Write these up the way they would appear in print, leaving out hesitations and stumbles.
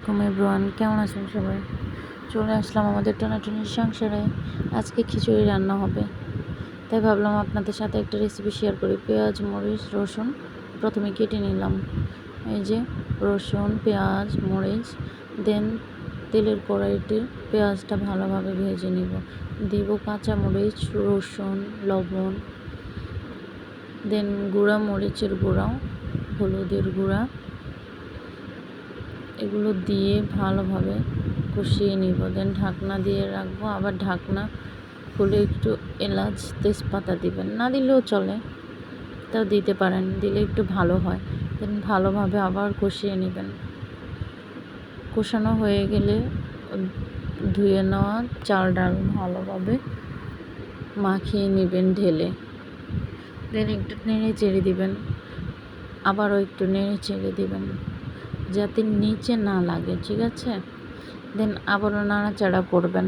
আলাইকুম এভরিওয়ান, কেমন আছেন সবাই? চলে আসলাম আমাদের টানাটানির সংসারে। আজকে খিচুড়ি রান্না হবে, তাই ভাবলাম আপনাদের সাথে একটা রেসিপি শেয়ার করি। পেঁয়াজ, মরিচ, রসুন প্রথমে কেটে নিলাম। এই যে রসুন, পেঁয়াজ, মরিচ, দেন তেলের কড়াইতে পেঁয়াজটা ভালোভাবে ভেজে নিব। দিব কাঁচা মরিচ, রসুন, লবণ, দেন গুঁড়া মরিচের গুঁড়া, হলুদের গুঁড়া, এগুলো দিয়ে ভালোভাবে কষিয়ে নিব। দেন ঢাকনা দিয়ে রাখবো। আবার ঢাকনা খুলে একটু এলাচ, তেজপাতা দিবেন, না দিলেও চলে, তাও দিতে পারেন, দিলে একটু ভালো হয়। দেন ভালোভাবে আবার কষিয়ে নেবেন। কষানো হয়ে গেলে ধুয়ে নেওয়া চাল ডাল ভালোভাবে মাখিয়ে নেবেন ঢেলে। দেন একটু নেড়ে চেড়ে দিবেন, আবারও একটু নেড়ে চেড়ে দিবেন যাতে নিচে না লাগে, ঠিক আছে? দেন আবারও নাড়াচাড়া করবেন।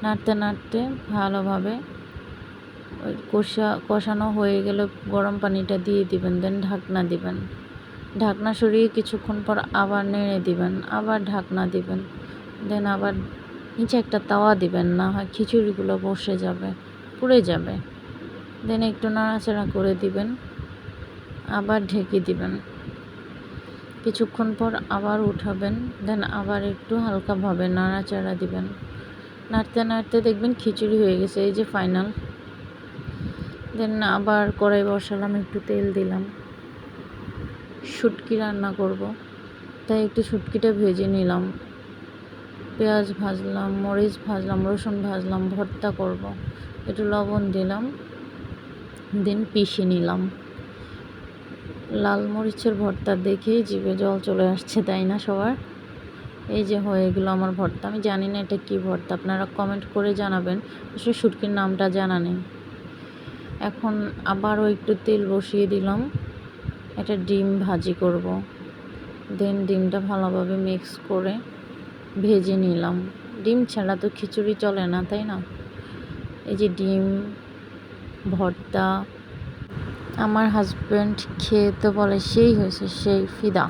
নাড়তে নাড়তে ভালোভাবে কষানো হয়ে গেলে গরম পানিটা দিয়ে দিবেন। দেন ঢাকনা দিবেন। ঢাকনা সরিয়ে কিছুক্ষণ পর আবার নেড়ে দিবেন, আবার ঢাকনা দিবেন। দেন আবার নিচে একটা তাওয়া দিবেন, না হয় খিচুড়িগুলো বসে যাবে, পুড়ে যাবে। দেন একটু নাড়াচাড়া করে দিবেন, আবার ঢেকে দিবেন। কিছুক্ষণ পর আবার উঠাবেন। দেন আবার একটু হালকাভাবে নাড়াচাড়া দিবেন। নাড়তে নাড়তে দেখবেন খিচুড়ি হয়ে গেছে, এই যে ফাইনাল। দেন আবার কড়াই বসালাম, একটু তেল দিলাম। শুটকি রান্না করব, তাই একটু শুটকিটা ভেজে নিলাম। পেঁয়াজ ভাজলাম, মরিচ ভাজলাম, রসুন ভাজলাম, ভর্তা করব। একটু লবণ দিলাম, দেন পিষে নিলাম। লাল মরিচের ভর্তা দেখেই জিভে জল চলে আসছে, তাই না সবার? এই যে হয়ে গেলো আমার ভর্তা। আমি জানি না এটা কী ভর্তা, আপনারা কমেন্ট করে জানাবেন। আসলে শুটকির নামটা জানা নেই। এখন আবারও একটু তেল বসিয়ে দিলাম, একটা ডিম ভাজি করব। দেন ডিমটা ভালোভাবে মিক্স করে ভেজে নিলাম। ডিম ছাড়া তো খিচুড়ি চলে না, তাই না? এই যে ডিম ভর্তা, আমার হাজব্যান্ড খেয়ে তো বলে সেই হয়েছে, সেই ফিদা।